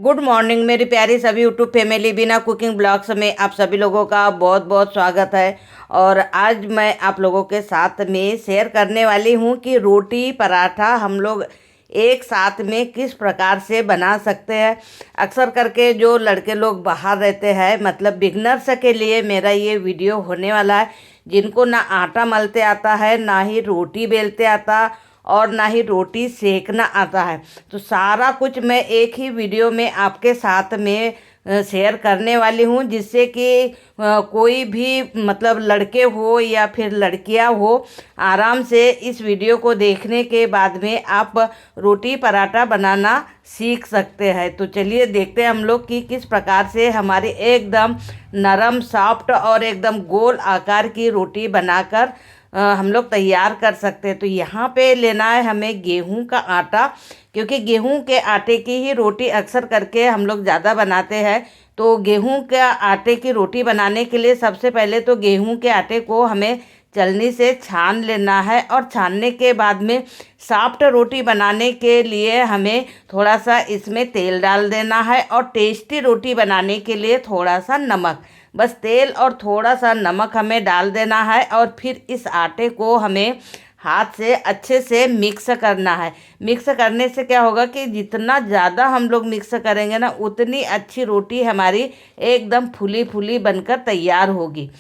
Good morning मेरी प्यारी सभी यूट्यूब फैमिली, बिना कुकिंग ब्लॉग्स में आप सभी लोगों का बहुत बहुत स्वागत है। और आज मैं आप लोगों के साथ में शेयर करने वाली हूँ कि रोटी पराठा हम लोग एक साथ में किस प्रकार से बना सकते हैं। अक्सर करके जो लड़के लोग बाहर रहते हैं, मतलब बिगनर्स के लिए मेरा ये वीडियो होने वाला है, जिनको ना आटा मलते आता है, ना ही रोटी बेलते आता और ना ही रोटी सेकना आता है। तो सारा कुछ मैं एक ही वीडियो में आपके साथ में शेयर करने वाली हूँ, जिससे कि कोई भी मतलब लड़के हो या फिर लड़कियाँ हो, आराम से इस वीडियो को देखने के बाद में आप रोटी पराठा बनाना सीख सकते हैं। तो चलिए देखते हैं हम लोग कि किस प्रकार से हमारी एकदम नरम सॉफ्ट और एकदम गोल आकार की रोटी बनाकर हम लोग तैयार कर सकते हैं। तो यहाँ पे लेना है हमें गेहूं का आटा, क्योंकि गेहूं के आटे की ही रोटी अक्सर करके हम लोग ज़्यादा बनाते हैं। तो गेहूं के आटे की रोटी बनाने के लिए सबसे पहले तो गेहूं के आटे को हमें चलनी से छान लेना है, और छानने के बाद में सॉफ्ट रोटी बनाने के लिए हमें थोड़ा सा इसमें तेल डाल देना है, और टेस्टी रोटी बनाने के लिए थोड़ा सा नमक, बस तेल और थोड़ा सा नमक हमें डाल देना है। और फिर इस आटे को हमें हाथ से अच्छे से मिक्स करना है। मिक्स करने से क्या होगा कि जितना ज़्यादा हम लोग मिक्स करेंगे ना, उतनी अच्छी रोटी हमारी एकदम फूली फूली बनकर तैयार होगी।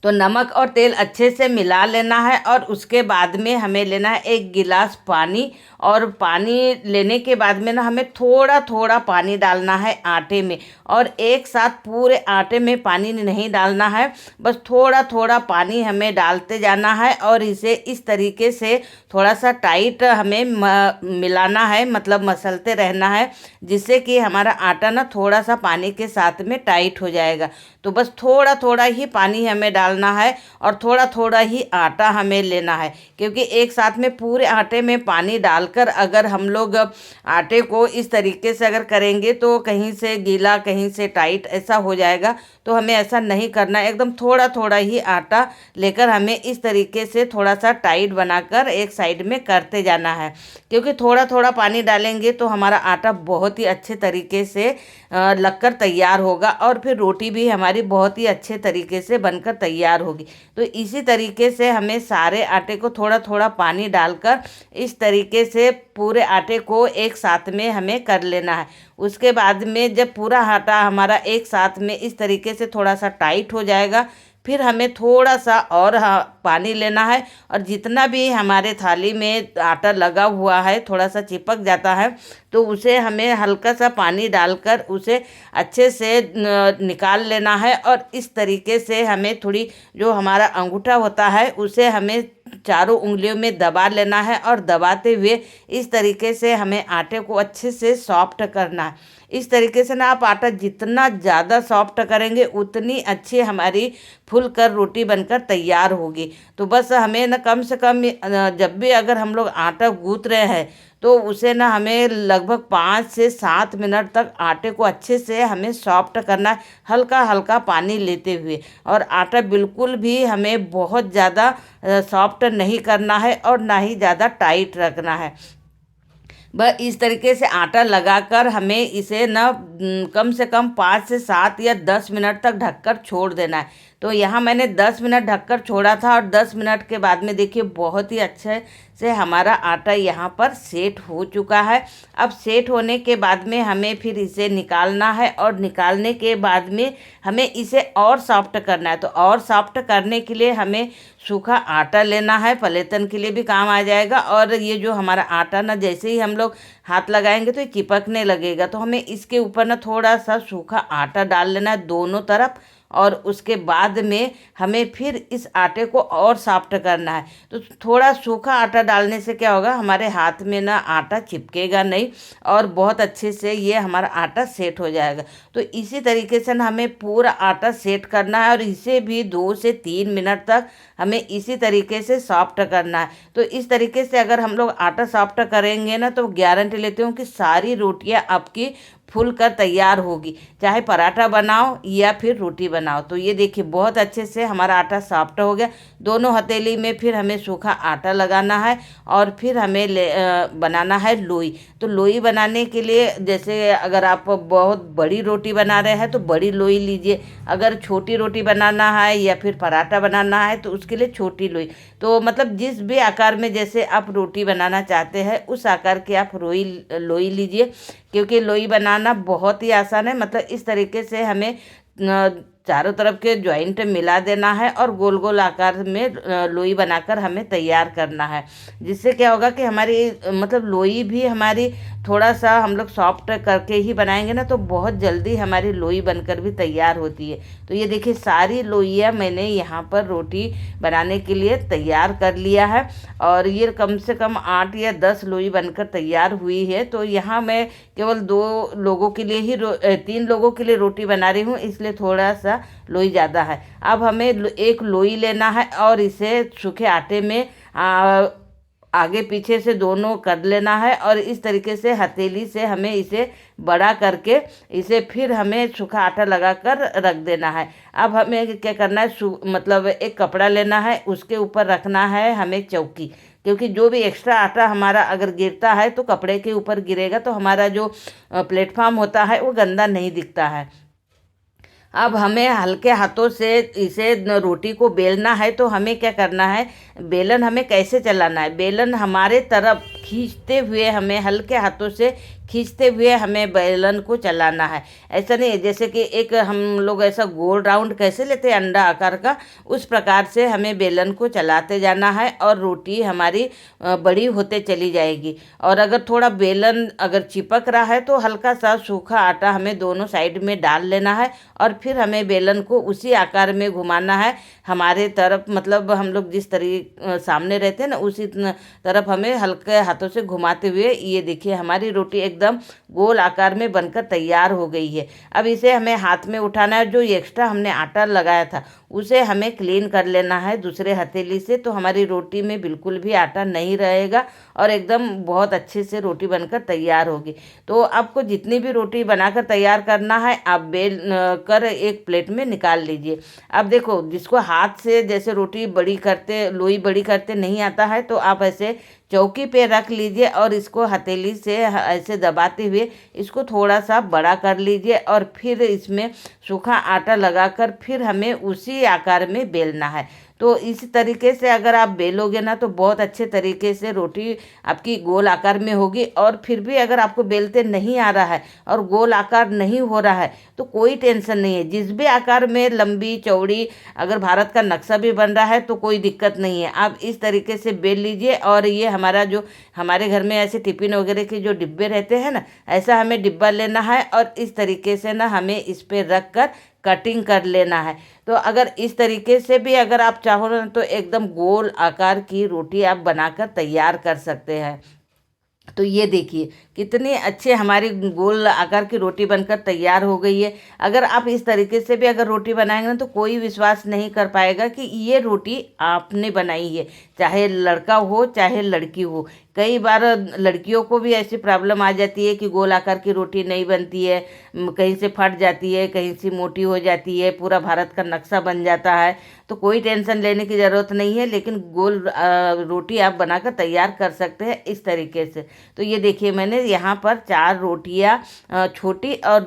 तो नमक और तेल अच्छे से मिला लेना है, और उसके बाद में हमें लेना है एक गिलास पानी। और पानी लेने के बाद में ना हमें थोड़ा थोड़ा पानी डालना है आटे में, और एक साथ पूरे आटे में पानी नहीं डालना है, बस थोड़ा थोड़ा पानी हमें डालते जाना है। और इसे इस तरीके से थोड़ा सा टाइट हमें मिलाना है, मतलब मसलते रहना है, जिससे कि हमारा आटा ना थोड़ा सा पानी के साथ में टाइट हो जाएगा। तो बस थोड़ा थोड़ा ही पानी हमें डालना है, और थोड़ा थोड़ा ही आटा हमें लेना है, क्योंकि एक साथ में पूरे आटे में पानी डालकर अगर हम लोग आटे को इस तरीके से अगर करेंगे तो कहीं से गीला कहीं से टाइट ऐसा हो जाएगा। तो हमें ऐसा नहीं करना है, एकदम थोड़ा थोड़ा ही आटा लेकर हमें इस तरीके से थोड़ा सा टाइट बनाकर एक साइड में करते जाना है। क्योंकि थोड़ा थोड़ा पानी डालेंगे तो हमारा आटा बहुत ही अच्छे तरीके से लगकर तैयार होगा, और फिर रोटी भी हमारी बहुत ही अच्छे तरीके से बनकर तैयार होगी। तो इसी तरीके से हमें सारे आटे को थोड़ा थोड़ा पानी डालकर इस तरीके से पूरे आटे को एक साथ में हमें कर लेना है। उसके बाद में जब पूरा आटा हमारा एक साथ में इस तरीके से थोड़ा सा टाइट हो जाएगा, फिर हमें थोड़ा सा और पानी लेना है, और जितना भी हमारे थाली में आटा लगा हुआ है थोड़ा सा चिपक जाता है, तो उसे हमें हल्का सा पानी डालकर उसे अच्छे से निकाल लेना है। और इस तरीके से हमें थोड़ी जो हमारा अंगूठा होता है उसे हमें चारों उंगलियों में दबा लेना है, और दबाते हुए इस तरीके से हमें आटे को अच्छे से सॉफ्ट करना है। इस तरीके से ना आप आटा जितना ज़्यादा सॉफ्ट करेंगे उतनी अच्छी हमारी फुल कर रोटी बनकर तैयार होगी। तो बस हमें ना कम से कम जब भी अगर हम लोग आटा गूँथ रहे हैं तो उसे ना हमें लगभग 5 से 7 मिनट तक आटे को अच्छे से हमें सॉफ्ट करना है, हल्का हल्का पानी लेते हुए। और आटा बिल्कुल भी हमें बहुत ज़्यादा सॉफ्ट नहीं करना है, और ना ही ज़्यादा टाइट रखना है। बस इस तरीके से आटा लगाकर हमें इसे ना कम से कम 5 से 7 या 10 मिनट तक ढककर छोड़ देना है। तो यहाँ मैंने 10 मिनट ढककर छोड़ा था, और 10 मिनट के बाद में देखिए बहुत ही अच्छे से हमारा आटा यहाँ पर सेट हो चुका है। अब सेट होने के बाद में हमें फिर इसे निकालना है, और निकालने के बाद में हमें इसे और सॉफ्ट करना है। तो और सॉफ्ट करने के लिए हमें सूखा आटा लेना है, पलेतन के लिए भी काम आ जाएगा। और ये जो हमारा आटा ना जैसे ही हम लोग हाथ लगाएंगे तो ये चिपकने लगेगा, तो हमें इसके ऊपर ना थोड़ा सा सूखा आटा डाल लेना है दोनों तरफ। और उसके बाद में हमें फिर इस आटे को और सॉफ्ट करना है। तो थोड़ा सूखा आटा डालने से क्या होगा, हमारे हाथ में ना आटा चिपकेगा नहीं, और बहुत अच्छे से ये हमारा आटा सेट हो जाएगा। तो इसी तरीके से ना हमें पूरा आटा सेट करना है, और इसे भी 2 से 3 मिनट तक हमें इसी तरीके से सॉफ्ट करना है। तो इस तरीके से अगर हम लोग आटा सॉफ्ट करेंगे ना, तो गारंटी लेती हूँ कि सारी रोटियाँ आपकी फूल कर तैयार होगी, चाहे पराठा बनाओ या फिर रोटी बनाओ। तो ये देखिए बहुत अच्छे से हमारा आटा सॉफ्ट हो गया। दोनों हथेली में फिर हमें सूखा आटा लगाना है और फिर हमें बनाना है लोई। तो लोई बनाने के लिए जैसे अगर आप बहुत बड़ी रोटी बना रहे हैं तो बड़ी लोई लीजिए, अगर छोटी रोटी बनाना है या फिर पराठा बनाना है तो उसके लिए छोटी लोई। तो मतलब जिस भी आकार में जैसे आप रोटी बनाना चाहते हैं उस आकार की आप लोई लीजिए, क्योंकि लोई बनाना बहुत ही आसान है। मतलब इस तरीके से हमें चारों तरफ के जॉइंट मिला देना है और गोल गोल आकार में लोई बनाकर हमें तैयार करना है। जिससे क्या होगा कि हमारी मतलब लोई भी हमारी थोड़ा सा हम लोग सॉफ्ट करके ही बनाएंगे ना, तो बहुत जल्दी हमारी लोई बनकर भी तैयार होती है। तो ये देखिए सारी लोइयाँ मैंने यहाँ पर रोटी बनाने के लिए तैयार कर लिया है और ये कम से कम 8 या 10 लोई बनकर तैयार हुई है। तो यहाँ मैं केवल 2 लोगों के लिए ही 3 लोगों के लिए रोटी बना रही हूँ, इसलिए थोड़ा सा लोई ज़्यादा है। अब हमें एक लोई लेना है और इसे सूखे आटे में आगे पीछे से दोनों कर लेना है और इस तरीके से हथेली से हमें इसे बड़ा करके इसे फिर हमें सूखा आटा लगाकर रख देना है। अब हमें क्या करना है, मतलब एक कपड़ा लेना है, उसके ऊपर रखना है हमें चौकी, क्योंकि जो भी एक्स्ट्रा आटा हमारा अगर गिरता है तो कपड़े के ऊपर गिरेगा तो हमारा जो प्लेटफॉर्म होता है वो गंदा नहीं दिखता है। अब हमें हल्के हाथों से इसे रोटी को बेलना है। तो हमें क्या करना है, बेलन हमें कैसे चलाना है, बेलन हमारे तरफ खींचते हुए, हमें हल्के हाथों से खींचते हुए हमें बेलन को चलाना है। ऐसा नहीं है जैसे कि एक हम लोग ऐसा गोल राउंड कैसे लेते हैं अंडा आकार का, उस प्रकार से हमें बेलन को चलाते जाना है और रोटी हमारी बड़ी होते चली जाएगी। और अगर थोड़ा बेलन अगर चिपक रहा है तो हल्का सा सूखा आटा हमें दोनों साइड में डाल लेना है और फिर हमें बेलन को उसी आकार में घुमाना है हमारे तरफ। मतलब हम लोग जिस तरीके सामने रहते हैं ना उसी तरफ हमें हल्के हाथों से घुमाते हुए, ये देखिए हमारी रोटी एकदम गोल आकार में बनकर तैयार हो गई है। अब इसे हमें हाथ में उठाना है, जो एक्स्ट्रा हमने आटा लगाया था उसे हमें क्लीन कर लेना है दूसरे हथेली से, तो हमारी रोटी में बिल्कुल भी आटा नहीं रहेगा और एकदम बहुत अच्छे से रोटी बनकर तैयार होगी। तो आपको जितनी भी रोटी बनाकर तैयार करना है आप बेल कर एक प्लेट में निकाल लीजिए। अब देखो जिसको हाथ से जैसे रोटी बड़ी करते, लोई बड़ी करते नहीं आता है, तो आप ऐसे चौकी पे रख लीजिए और इसको हथेली से ऐसे दबाते हुए इसको थोड़ा सा बड़ा कर लीजिए और फिर इसमें सूखा आटा लगाकर फिर हमें उसी आकार में बेलना है। तो इस तरीके से अगर आप बेलोगे ना तो बहुत अच्छे तरीके से रोटी आपकी गोल आकार में होगी। और फिर भी अगर आपको बेलते नहीं आ रहा है और गोल आकार नहीं हो रहा है तो कोई टेंशन नहीं है, जिस भी आकार में लंबी चौड़ी अगर भारत का नक्शा भी बन रहा है तो कोई दिक्कत नहीं है। आप इस तरीके से बेल लीजिए और ये हमारा जो हमारे घर में ऐसे टिफिन वगैरह के जो डिब्बे रहते हैं ना, ऐसा हमें डिब्बा लेना है और इस तरीके से ना हमें इस पर रख कर कटिंग कर लेना है। तो अगर इस तरीके से भी अगर आप चाहो ना तो एकदम गोल आकार की रोटी आप बनाकर तैयार कर सकते हैं। तो ये देखिए कितनी अच्छे हमारी गोल आकार की रोटी बनकर तैयार हो गई है। अगर आप इस तरीके से भी अगर रोटी बनाएंगे ना तो कोई विश्वास नहीं कर पाएगा कि ये रोटी आपने बनाई है, चाहे लड़का हो चाहे लड़की हो। कई बार लड़कियों को भी ऐसी प्रॉब्लम आ जाती है कि गोल आकार की रोटी नहीं बनती है, कहीं से फट जाती है, कहीं से मोटी हो जाती है, पूरा भारत का नक्शा बन जाता है। तो कोई टेंशन लेने की ज़रूरत नहीं है, लेकिन गोल रोटी आप बनाकर तैयार कर सकते हैं इस तरीके से। तो ये देखिए मैंने यहाँ पर 4 रोटियाँ छोटी और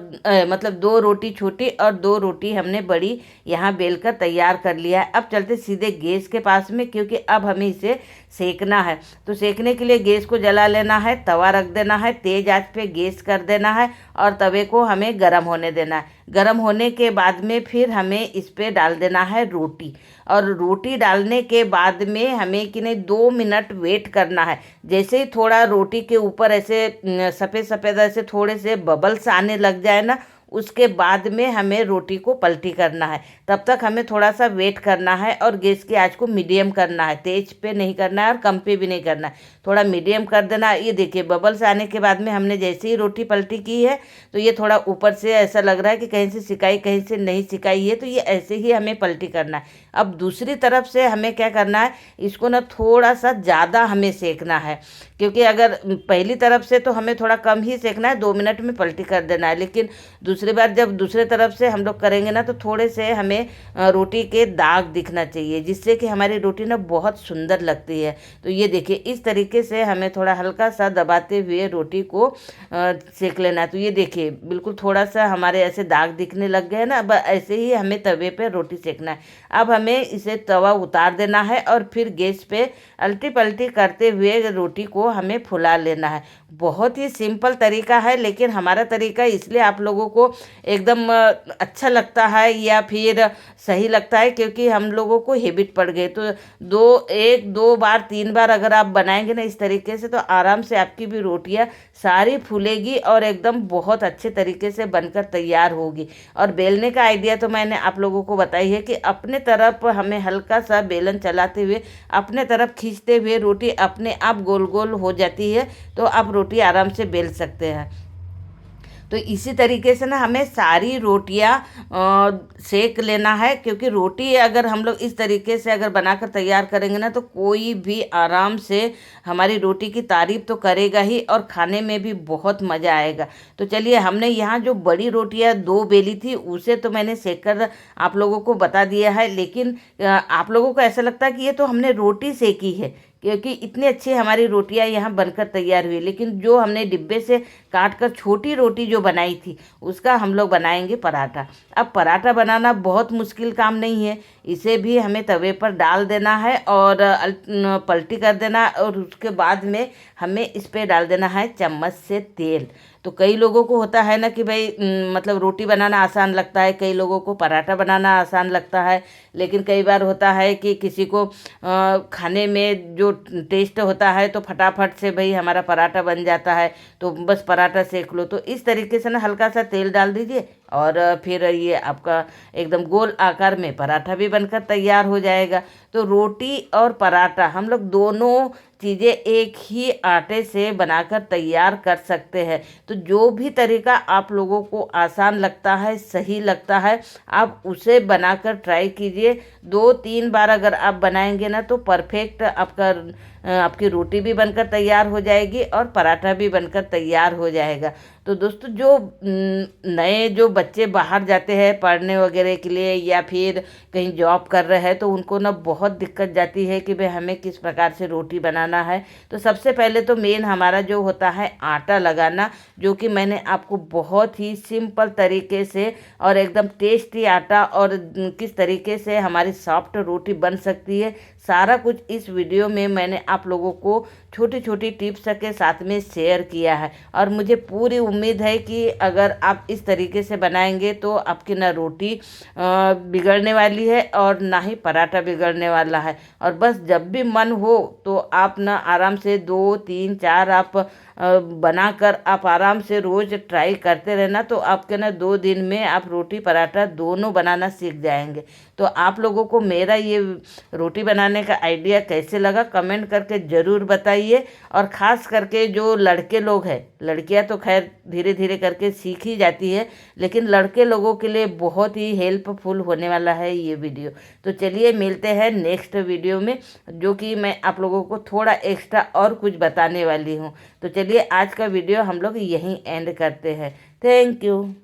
मतलब 2 रोटी छोटी और 2 रोटी हमने बड़ी यहाँ बेलकर तैयार कर लिया है। अब चलते सीधे गैस के पास में, क्योंकि अब हमें इसे सेकना है। तो सेकने के लिए गैस को जला लेना है, तवा रख देना है, तेज़ आंच पे गैस कर देना है और तवे को हमें गर्म होने देना है। गर्म होने के बाद में फिर हमें इस पे डाल देना है रोटी, और रोटी डालने के बाद में हमें कि नहीं 2 मिनट वेट करना है। जैसे ही थोड़ा रोटी के ऊपर ऐसे सफ़ेद सफ़ेद ऐसे थोड़े से बबल्स आने लग जाए ना, उसके बाद में हमें रोटी को पलटी करना है। तब तक हमें थोड़ा सा वेट करना है और गैस की आंच को मीडियम करना है, तेज पे नहीं करना है और कम पे भी नहीं करना है, थोड़ा मीडियम कर देना है। ये देखिए बबल्स आने के बाद में हमने जैसे ही रोटी पलटी की है तो ये थोड़ा ऊपर से ऐसा लग रहा है कि कहीं से सिकाई कहीं से नहीं सिकाई है, तो ये ऐसे ही हमें पलटी करना है। अब दूसरी तरफ से हमें क्या करना है, इसको ना थोड़ा सा ज़्यादा हमें सेकना है, क्योंकि अगर पहली तरफ से तो हमें थोड़ा कम ही सेकना है, 2 मिनट में पलटी कर देना है। लेकिन दूसरी बार जब दूसरे तरफ से हम लोग करेंगे ना तो थोड़े से हमें रोटी के दाग दिखना चाहिए, जिससे कि हमारी रोटी ना बहुत सुंदर लगती है। तो ये देखिए इस तरीके से हमें थोड़ा हल्का सा दबाते हुए रोटी को सेक लेना है। तो ये देखिए बिल्कुल थोड़ा सा हमारे ऐसे दाग दिखने लग गए हैं ना, अब ऐसे ही हमें तवे पे रोटी सेकना है। अब हमें इसे तवा उतार देना है और फिर गैस पे अल्टी पल्टी करते हुए रोटी को हमें फुला लेना है। बहुत ही सिंपल तरीका है, लेकिन हमारा तरीका इसलिए आप लोगों को एकदम अच्छा लगता है या फिर सही लगता है क्योंकि हम लोगों को हैबिट पड़ गई। तो 1-2 बार 3 बार अगर आप बनाएंगे ना इस तरीके से तो आराम से आपकी भी रोटियां सारी फूलेगी और एकदम बहुत अच्छे तरीके से बनकर तैयार होगी। और बेलने का आइडिया तो मैंने आप लोगों को बताई है कि अपने तरफ हमें हल्का सा बेलन चलाते हुए अपने तरफ खींचते हुए रोटी अपने आप गोल गोल हो जाती है, तो आप रोटी आराम से बेल सकते हैं। तो इसी तरीके से ना हमें सारी रोटियां सेक लेना है, क्योंकि रोटी अगर हम लोग इस तरीके से अगर बनाकर तैयार करेंगे ना तो कोई भी आराम से हमारी रोटी की तारीफ तो करेगा ही और खाने में भी बहुत मज़ा आएगा। तो चलिए हमने यहाँ जो बड़ी रोटियां 2 बेली थी उसे तो मैंने सेक कर आप लोगों को बता दिया है, लेकिन आप लोगों को ऐसा लगता है कि ये तो हमने रोटी सेकी है क्योंकि इतनी अच्छी हमारी रोटियां यहाँ बनकर तैयार हुई। लेकिन जो हमने डिब्बे से काट कर छोटी रोटी जो बनाई थी उसका हम लोग बनाएंगे पराठा। अब पराठा बनाना बहुत मुश्किल काम नहीं है, इसे भी हमें तवे पर डाल देना है और पलटी कर देना और उसके बाद में हमें इस पर डाल देना है चम्मच से तेल। तो कई लोगों को होता है ना कि भाई मतलब रोटी बनाना आसान लगता है, कई लोगों को पराठा बनाना आसान लगता है, लेकिन कई बार होता है कि किसी को खाने में जो टेस्ट होता है तो फटाफट से भाई हमारा पराठा बन जाता है, तो बस पराठा सेक लो। तो इस तरीके से ना हल्का सा तेल डाल दीजिए और फिर ये आपका एकदम गोल आकार में पराठा भी बनकर तैयार हो जाएगा। तो रोटी और पराठा हम लोग दोनों चीज़ें एक ही आटे से बनाकर तैयार कर सकते हैं। तो जो भी तरीका आप लोगों को आसान लगता है, सही लगता है, आप उसे बनाकर ट्राई कीजिए। 2-3 बार अगर आप बनाएंगे ना तो परफेक्ट आपकी रोटी भी बनकर तैयार हो जाएगी और पराठा भी बनकर तैयार हो जाएगा। तो दोस्तों जो नए जो बच्चे बाहर जाते हैं पढ़ने वगैरह के लिए या फिर कहीं जॉब कर रहे हैं तो उनको ना बहुत दिक्कत जाती है कि भाई हमें किस प्रकार से रोटी बनाना है। तो सबसे पहले तो मेन हमारा जो होता है आटा लगाना, जो कि मैंने आपको बहुत ही सिंपल तरीके से और एकदम टेस्टी आटा और किस तरीके से हमारी सॉफ्ट रोटी बन सकती है सारा कुछ इस वीडियो में मैंने आप लोगों को छोटी छोटी टिप्स के साथ में शेयर किया है। और मुझे पूरी उम्मीद है कि अगर आप इस तरीके से बनाएंगे तो आपकी ना रोटी बिगड़ने वाली है और ना ही पराठा बिगड़ने वाला है। और बस जब भी मन हो तो आप ना आराम से 2-3-4 आप बनाकर आप आराम से रोज़ ट्राई करते रहना, तो आपके ना 2 दिन में आप रोटी पराठा दोनों बनाना सीख जाएंगे। तो आप लोगों को मेरा ये रोटी बनाने का आइडिया कैसे लगा कमेंट करके ज़रूर बताइए। और ख़ास करके जो लड़के लोग हैं, लड़कियां तो खैर धीरे धीरे करके सीख ही जाती है, लेकिन लड़के लोगों के लिए बहुत ही हेल्पफुल होने वाला है ये वीडियो। तो चलिए मिलते हैं नेक्स्ट वीडियो में, जो कि मैं आप लोगों को थोड़ा एक्स्ट्रा और कुछ बताने वाली हूँ। तो चलिए आज का वीडियो हम लोग यहीं एंड करते हैं। Thank you.